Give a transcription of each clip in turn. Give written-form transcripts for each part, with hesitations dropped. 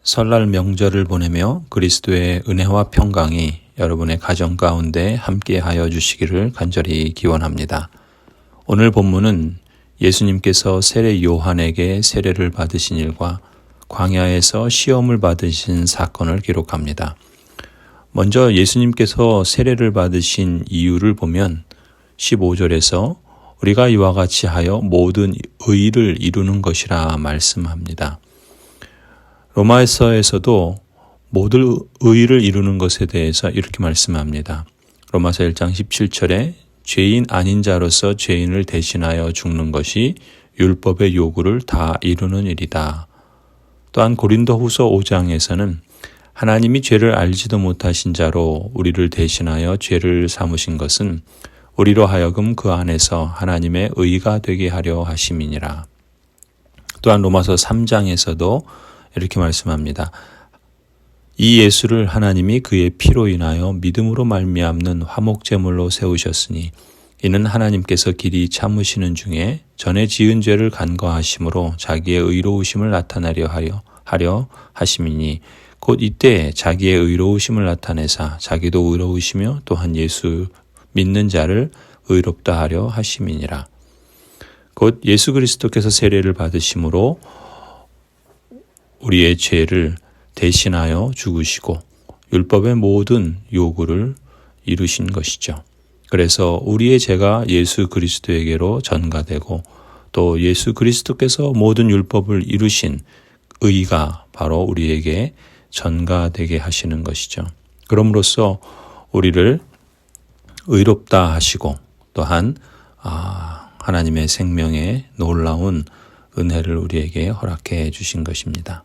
설날 명절을 보내며 그리스도의 은혜와 평강이 여러분의 가정 가운데 함께하여 주시기를 간절히 기원합니다. 오늘 본문은 예수님께서 세례 요한에게 세례를 받으신 일과 광야에서 시험을 받으신 사건을 기록합니다. 먼저 예수님께서 세례를 받으신 이유를 보면 15절에서 우리가 이와 같이 하여 모든 의를 이루는 것이라 말씀합니다. 로마서에서도 모든 의를 이루는 것에 대해서 이렇게 말씀합니다. 로마서 1장 17절에 죄인 아닌 자로서 죄인을 대신하여 죽는 것이 율법의 요구를 다 이루는 일이다. 또한 고린도후서 5장에서는 하나님이 죄를 알지도 못하신 자로 우리를 대신하여 죄를 삼으신 것은 우리로 하여금 그 안에서 하나님의 의가 되게 하려 하심이니라. 또한 로마서 3장에서도 이렇게 말씀합니다. 이 예수를 하나님이 그의 피로 인하여 믿음으로 말미암는 화목제물로 세우셨으니 이는 하나님께서 길이 참으시는 중에 전에 지은 죄를 간과하심으로 자기의 의로우심을 나타내려 하려 하심이니 곧 이때 자기의 의로우심을 나타내사 자기도 의로우시며 또한 예수 믿는 자를 의롭다 하려 하심이니라. 곧 예수 그리스도께서 세례를 받으심으로 우리의 죄를 대신하여 죽으시고 율법의 모든 요구를 이루신 것이죠. 그래서 우리의 죄가 예수 그리스도에게로 전가되고 또 예수 그리스도께서 모든 율법을 이루신 의가 바로 우리에게 전가되게 하시는 것이죠. 그럼으로써 우리를 의롭다 하시고 또한 하나님의 생명의 놀라운 은혜를 우리에게 허락해 주신 것입니다.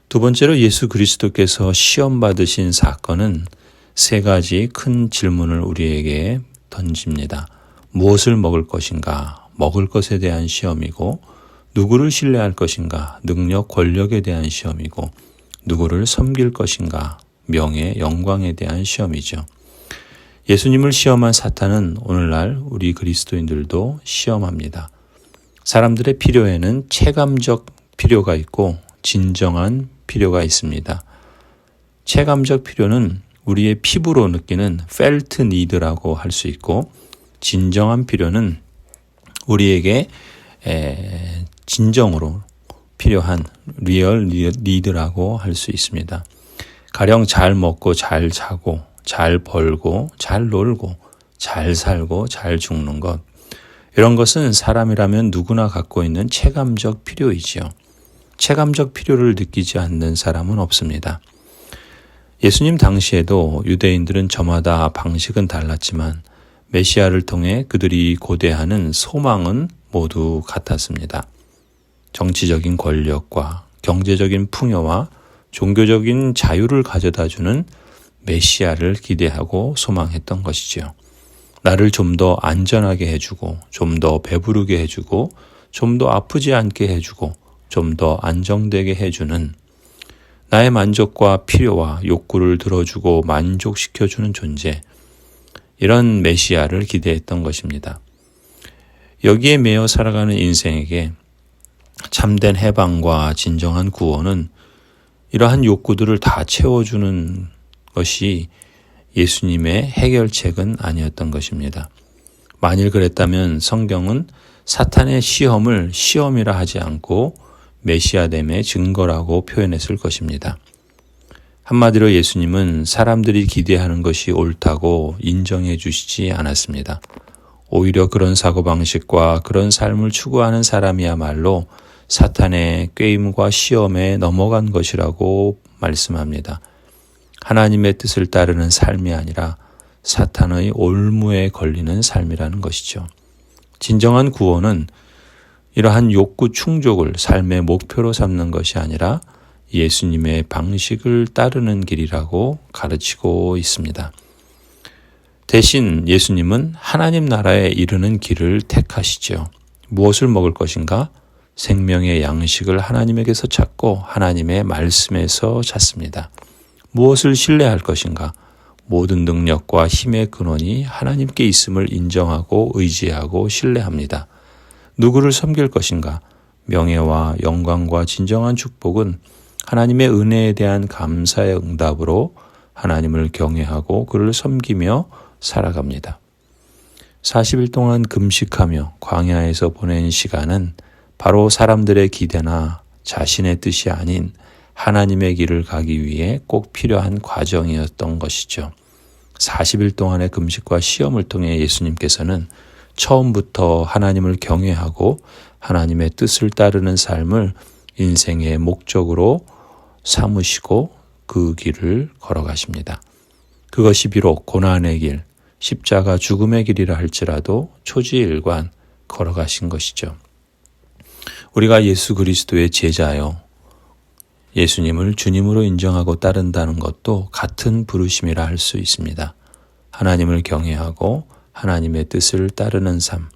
두 번째로 예수 그리스도께서 시험 받으신 사건은 세 가지 큰 질문을 우리에게 던집니다. 무엇을 먹을 것인가? 먹을 것에 대한 시험이고, 누구를 신뢰할 것인가? 능력, 권력에 대한 시험이고, 누구를 섬길 것인가? 명예, 영광에 대한 시험이죠. 예수님을 시험한 사탄은 오늘날 우리 그리스도인들도 시험합니다. 사람들의 필요에는 체감적 필요가 있고 진정한 필요가 있습니다. 체감적 필요는 우리의 피부로 느끼는 felt need라고 할 수 있고, 진정한 필요는 우리에게 진정으로 필요한 real need라고 할 수 있습니다. 가령 잘 먹고 잘 자고 잘 벌고 잘 놀고 잘 살고 잘 죽는 것, 이런 것은 사람이라면 누구나 갖고 있는 체감적 필요이지요. 체감적 필요를 느끼지 않는 사람은 없습니다. 예수님 당시에도 유대인들은 저마다 방식은 달랐지만 메시아를 통해 그들이 고대하는 소망은 모두 같았습니다. 정치적인 권력과 경제적인 풍요와 종교적인 자유를 가져다주는 메시아를 기대하고 소망했던 것이지요. 나를 좀 더 안전하게 해주고, 좀 더 배부르게 해주고, 좀 더 아프지 않게 해주고, 좀 더 안정되게 해주는, 나의 만족과 필요와 욕구를 들어주고 만족시켜주는 존재, 이런 메시아를 기대했던 것입니다. 여기에 매여 살아가는 인생에게 참된 해방과 진정한 구원은 이러한 욕구들을 다 채워주는 것이 예수님의 해결책은 아니었던 것입니다. 만일 그랬다면 성경은 사탄의 시험을 시험이라 하지 않고 메시아됨의 증거라고 표현했을 것입니다. 한마디로 예수님은 사람들이 기대하는 것이 옳다고 인정해 주시지 않았습니다. 오히려 그런 사고방식과 그런 삶을 추구하는 사람이야말로 사탄의 꾀임과 시험에 넘어간 것이라고 말씀합니다. 하나님의 뜻을 따르는 삶이 아니라 사탄의 올무에 걸리는 삶이라는 것이죠. 진정한 구원은 이러한 욕구 충족을 삶의 목표로 삼는 것이 아니라 예수님의 방식을 따르는 길이라고 가르치고 있습니다. 대신 예수님은 하나님 나라에 이르는 길을 택하시죠. 무엇을 먹을 것인가? 생명의 양식을 하나님에게서 찾고 하나님의 말씀에서 찾습니다. 무엇을 신뢰할 것인가? 모든 능력과 힘의 근원이 하나님께 있음을 인정하고 의지하고 신뢰합니다. 누구를 섬길 것인가? 명예와 영광과 진정한 축복은 하나님의 은혜에 대한 감사의 응답으로 하나님을 경외하고 그를 섬기며 살아갑니다. 40일 동안 금식하며 광야에서 보낸 시간은 바로 사람들의 기대나 자신의 뜻이 아닌 하나님의 길을 가기 위해 꼭 필요한 과정이었던 것이죠. 40일 동안의 금식과 시험을 통해 예수님께서는 처음부터 하나님을 경외하고 하나님의 뜻을 따르는 삶을 인생의 목적으로 삼으시고 그 길을 걸어가십니다. 그것이 비록 고난의 길, 십자가 죽음의 길이라 할지라도 초지일관 걸어가신 것이죠. 우리가 예수 그리스도의 제자요, 예수님을 주님으로 인정하고 따른다는 것도 같은 부르심이라 할 수 있습니다. 하나님을 경외하고 하나님의 뜻을 따르는 삶,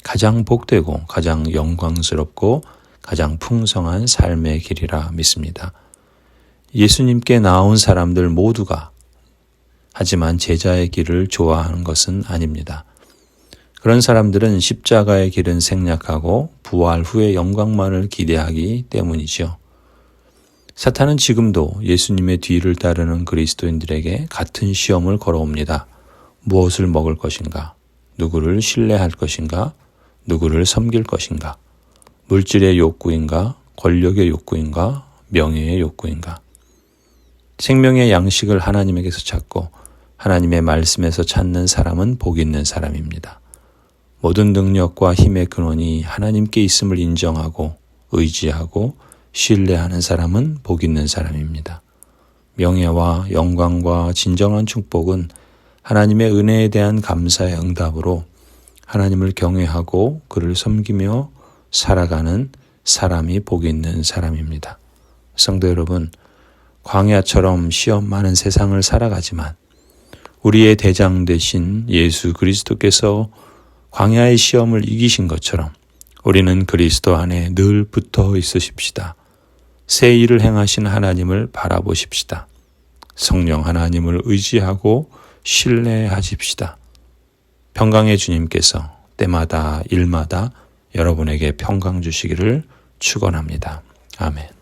가장 복되고 가장 영광스럽고 가장 풍성한 삶의 길이라 믿습니다. 예수님께 나온 사람들 모두가 하지만 제자의 길을 좋아하는 것은 아닙니다. 그런 사람들은 십자가의 길은 생략하고 부활 후의 영광만을 기대하기 때문이죠. 사탄은 지금도 예수님의 뒤를 따르는 그리스도인들에게 같은 시험을 걸어옵니다. 무엇을 먹을 것인가? 누구를 신뢰할 것인가? 누구를 섬길 것인가? 물질의 욕구인가? 권력의 욕구인가? 명예의 욕구인가? 생명의 양식을 하나님에게서 찾고 하나님의 말씀에서 찾는 사람은 복 있는 사람입니다. 모든 능력과 힘의 근원이 하나님께 있음을 인정하고 의지하고 신뢰하는 사람은 복 있는 사람입니다. 명예와 영광과 진정한 축복은 하나님의 은혜에 대한 감사의 응답으로 하나님을 경외하고 그를 섬기며 살아가는 사람이 복 있는 사람입니다. 성도 여러분, 광야처럼 시험 많은 세상을 살아가지만 우리의 대장 되신 예수 그리스도께서 광야의 시험을 이기신 것처럼 우리는 그리스도 안에 늘 붙어 있으십시다. 새 일을 행하신 하나님을 바라보십시다. 성령 하나님을 의지하고 신뢰하십시다. 평강의 주님께서 때마다 일마다 여러분에게 평강 주시기를 축원합니다. 아멘.